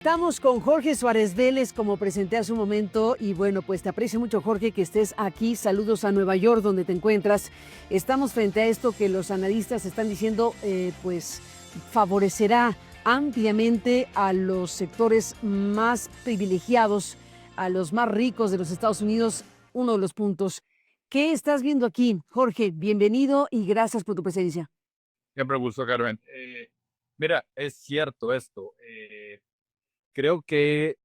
Estamos con Jorge Suárez Vélez, como presenté hace un momento, y bueno, pues te aprecio mucho, Jorge, que estés aquí. Saludos a Nueva York, donde te encuentras. Estamos frente a esto que los analistas están diciendo, pues favorecerá ampliamente a los sectores más privilegiados, a los más ricos de los Estados Unidos, uno de los puntos. ¿Qué estás viendo aquí, Jorge? Bienvenido y gracias por tu presencia. Siempre me gustó, Carmen. Mira, es cierto esto. Creo que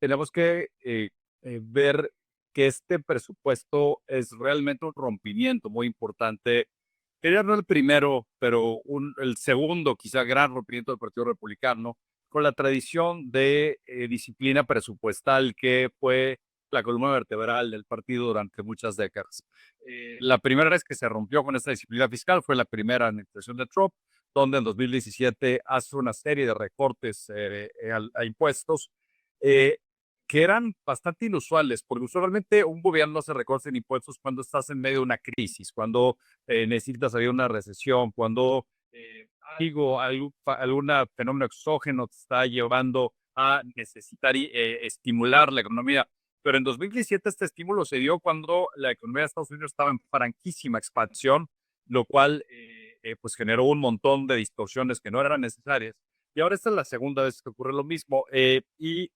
tenemos que ver que este presupuesto es realmente un rompimiento muy importante. Quería no el primero, pero el segundo, quizá gran rompimiento del Partido Republicano, con la tradición de disciplina presupuestal que fue la columna vertebral del partido durante muchas décadas. La primera vez que se rompió con esta disciplina fiscal fue la primera administración de Trump, donde en 2017 hace una serie de recortes a impuestos eh, que eran bastante inusuales, porque usualmente un gobierno hace recortes en impuestos cuando estás en medio de una crisis, cuando necesitas salir de una recesión, cuando algún fenómeno exógeno te está llevando a necesitar estimular la economía. Pero en 2017 este estímulo se dio cuando la economía de Estados Unidos estaba en franquísima expansión, lo cual pues generó un montón de distorsiones que no eran necesarias. Y ahora esta es la segunda vez que ocurre lo mismo. Y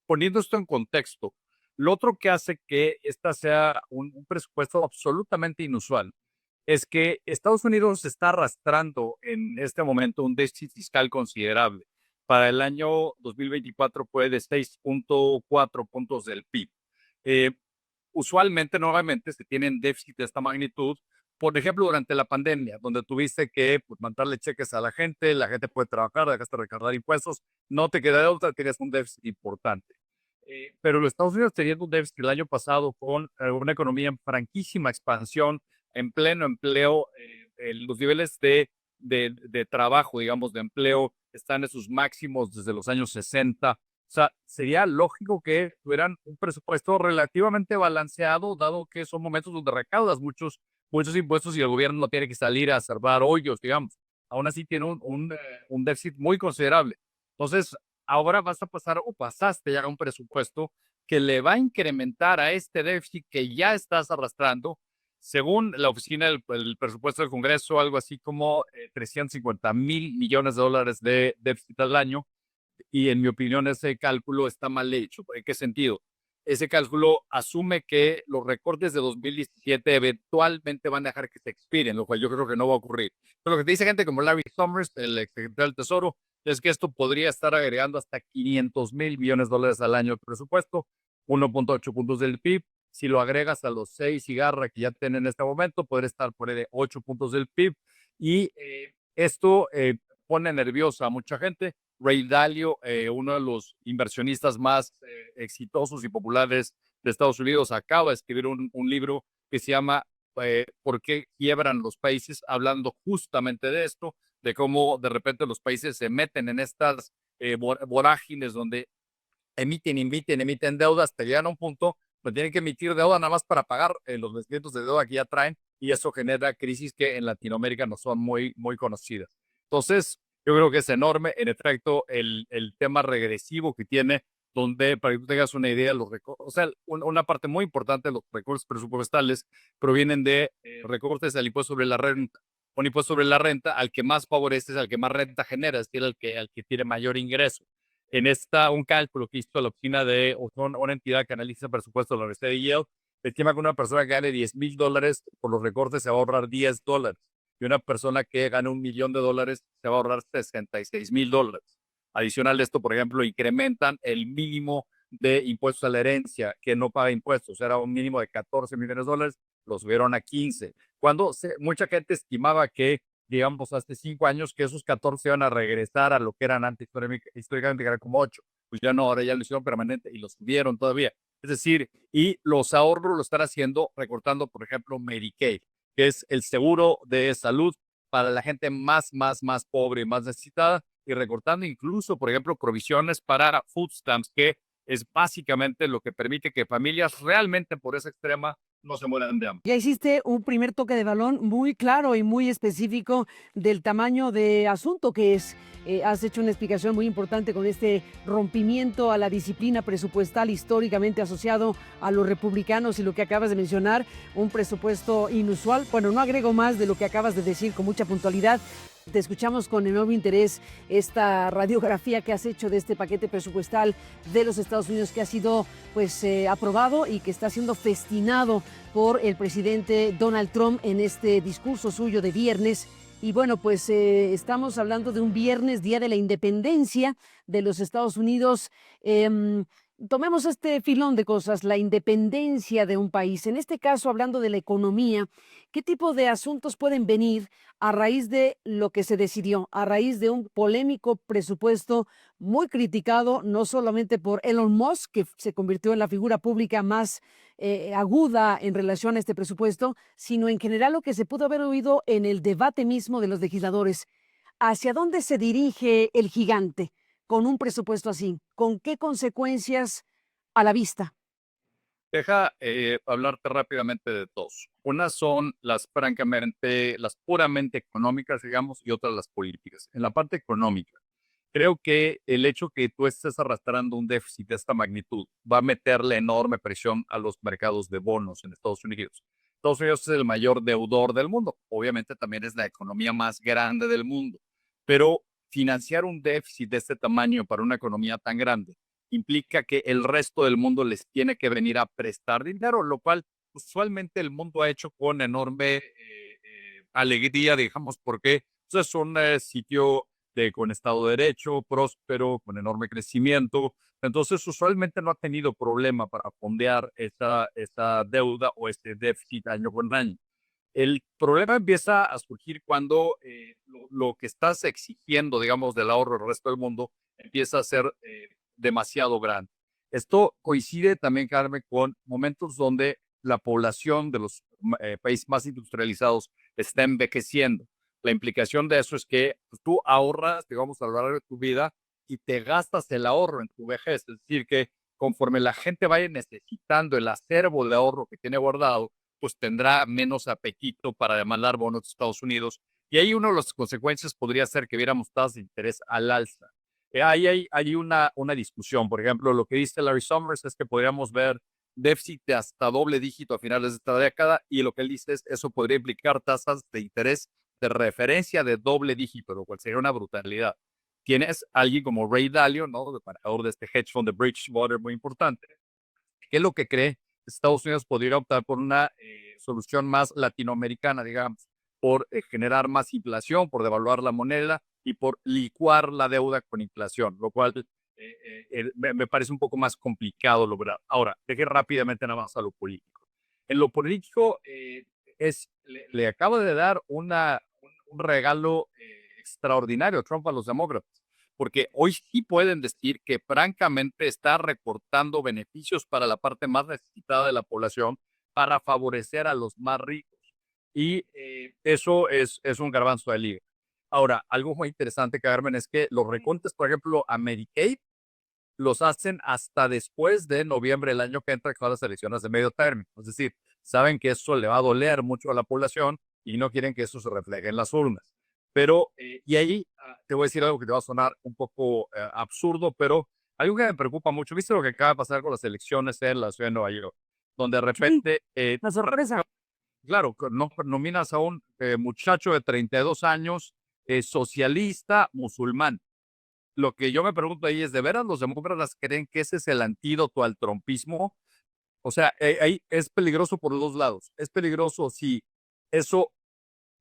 poniendo esto en contexto, lo otro que hace que esta sea un presupuesto absolutamente inusual es que Estados Unidos está arrastrando en este momento un déficit fiscal considerable. Para el año 2024 fue de 6.4 puntos del PIB. Eh, Usualmente, nuevamente, se tienen déficit de esta magnitud, por ejemplo, durante la pandemia, donde tuviste que pues, mandarle cheques a la gente puede trabajar, dejaste de recargar impuestos, no te queda de otra, tienes un déficit importante. Pero los Estados Unidos tenían un déficit el año pasado con una economía en franquísima expansión, en pleno empleo, los niveles de trabajo, digamos, de empleo están en sus máximos desde los años 60. O sea, sería lógico que tuvieran un presupuesto relativamente balanceado, dado que son momentos donde recaudas muchos impuestos y el gobierno no tiene que salir a salvar hoyos, digamos. Aún así tiene un déficit muy considerable. Entonces, ahora vas a pasar o pasaste ya a un presupuesto que le va a incrementar a este déficit que ya estás arrastrando, según la oficina del presupuesto del Congreso, algo así como 350,000 millones de dólares de déficit al año. Y en mi opinión, ese cálculo está mal hecho. ¿En qué sentido? Ese cálculo asume que los recortes de 2017 eventualmente van a dejar que se expiren, lo cual yo creo que no va a ocurrir. Pero lo que te dice gente como Larry Summers, el exsecretario del Tesoro, es que esto podría estar agregando hasta 500,000 millones de dólares al año de presupuesto, 1.8 puntos del PIB. Si lo agregas a los 6 cigarra que ya tienen en este momento, podría estar por ahí de 8 puntos del PIB. Y esto pone nerviosa a mucha gente. Ray Dalio, uno de los inversionistas más exitosos y populares de Estados Unidos, acaba de escribir un libro que se llama ¿Por qué quiebran los países? Hablando justamente de esto, de cómo de repente los países se meten en estas vorágines donde emiten deuda hasta llegar a un punto donde tienen que emitir deuda nada más para pagar los vencimientos de deuda que ya traen y eso genera crisis que en Latinoamérica no son muy conocidas. Entonces, yo creo que es enorme, en efecto, el tema regresivo que tiene, donde, para que tú tengas una idea, o sea, una parte muy importante de los recursos presupuestales provienen de recortes al impuesto sobre la renta. Un impuesto sobre la renta al que más favoreces, al que más renta genera, es decir, al que tiene mayor ingreso. Un cálculo que hizo la oficina de una entidad que analiza presupuestos de la Universidad de Yale, estima que una persona que gane $10,000 por los recortes se va a ahorrar $10 y una persona que gane $1,000,000 se va a ahorrar $66,000. Adicional de esto, por ejemplo, incrementan el mínimo de impuestos a la herencia que no paga impuestos. Era un mínimo de $14,000,000, lo subieron a 15. Mucha gente estimaba que, digamos, hace 5 años que esos 14 iban a regresar a lo que eran antes, históricamente, que eran como 8. Pues ya no, ahora ya lo hicieron permanente y lo subieron todavía. Es decir, y los ahorros lo están haciendo recortando, por ejemplo, Medicaid, que es el seguro de salud para la gente más pobre y más necesitada, y recortando incluso, por ejemplo, provisiones para food stamps, que es básicamente lo que permite que familias realmente en pobreza extrema no se mueran de hambre. Ya hiciste un primer toque de balón muy claro y muy específico del tamaño de asunto que es. Has hecho una explicación muy importante con este rompimiento a la disciplina presupuestal históricamente asociado a los republicanos y lo que acabas de mencionar, un presupuesto inusual. Bueno, no agrego más de lo que acabas de decir con mucha puntualidad. Te escuchamos con enorme interés esta radiografía que has hecho de este paquete presupuestal de los Estados Unidos que ha sido pues aprobado y que está siendo festinado por el presidente Donald Trump en este discurso suyo de viernes. Y bueno, pues estamos hablando de un viernes, Día de la Independencia de los Estados Unidos. Tomemos este filón de cosas, la independencia de un país. En este caso, hablando de la economía, ¿qué tipo de asuntos pueden venir a raíz de lo que se decidió, a raíz de un polémico presupuesto muy criticado, no solamente por Elon Musk, que se convirtió en la figura pública más aguda en relación a este presupuesto, sino en general lo que se pudo haber oído en el debate mismo de los legisladores? ¿Hacia dónde se dirige el gigante con un presupuesto así? ¿Con qué consecuencias a la vista? Deja hablarte rápidamente de dos. Unas son las puramente económicas, digamos, y otras las políticas. En la parte económica, creo que el hecho que tú estés arrastrando un déficit de esta magnitud va a meterle enorme presión a los mercados de bonos en Estados Unidos. Estados Unidos es el mayor deudor del mundo. Obviamente también es la economía más grande del mundo. Pero financiar un déficit de este tamaño para una economía tan grande implica que el resto del mundo les tiene que venir a prestar dinero, lo cual usualmente el mundo ha hecho con enorme alegría, digamos, porque pues, es un sitio con Estado de Derecho, próspero, con enorme crecimiento. Entonces, usualmente no ha tenido problema para fondear esa deuda o este déficit año con año. El problema empieza a surgir cuando lo que estás exigiendo, digamos, del ahorro del resto del mundo empieza a ser demasiado grande. Esto coincide también, Carmen, con momentos donde la población de los países más industrializados está envejeciendo. La implicación de eso es que pues, tú ahorras, digamos, a lo largo de tu vida y te gastas el ahorro en tu vejez. Es decir, que conforme la gente vaya necesitando el acervo de ahorro que tiene guardado, pues tendrá menos apetito para demandar bonos de Estados Unidos. Y ahí una de las consecuencias podría ser que viéramos tasas de interés al alza. Ahí hay una discusión. Por ejemplo, lo que dice Larry Summers es que podríamos ver déficit de hasta doble dígito a finales de esta década y lo que él dice es eso podría implicar tasas de interés de referencia de doble dígito, lo cual sería una brutalidad. Tienes a alguien como Ray Dalio, ¿no? El parador de este hedge fund de Bridgewater muy importante, que es lo que cree Estados Unidos podría optar por una solución más latinoamericana, digamos, por generar más inflación, por devaluar la moneda y por licuar la deuda con inflación, lo cual me parece un poco más complicado lograr. Ahora, deje rápidamente nada más a lo político. En lo político, le acaba de dar un regalo extraordinario Trump a los demócratas, porque hoy sí pueden decir que francamente está recortando beneficios para la parte más necesitada de la población para favorecer a los más ricos. Y eso es un garbanzo de liga. Ahora, algo muy interesante, Carmen, es que los recortes, por ejemplo, a Medicaid, los hacen hasta después de noviembre del año que entra con las elecciones de medio término. Es decir, saben que eso le va a doler mucho a la población y no quieren que eso se refleje en las urnas. Pero, y ahí te voy a decir algo que te va a sonar un poco absurdo, pero algo que me preocupa mucho. ¿Viste lo que acaba de pasar con las elecciones en la ciudad de Nueva York? Donde de Sí, repente, la sorpresa. claro, no nominas a un muchacho de 32 años, socialista, musulmán. Lo que yo me pregunto ahí es, ¿de veras los demócratas creen que ese es el antídoto al trumpismo? O sea, ahí es peligroso por los dos lados. Es peligroso si eso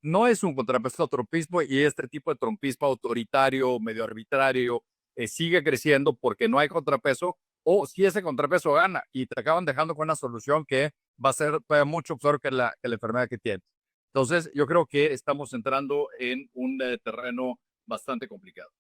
no es un contrapeso al trumpismo y este tipo de trumpismo autoritario, medio arbitrario, sigue creciendo porque no hay contrapeso, o si ese contrapeso gana y te acaban dejando con una solución que va a ser mucho peor que la enfermedad que tienes. Entonces, yo creo que estamos entrando en un terreno bastante complicado.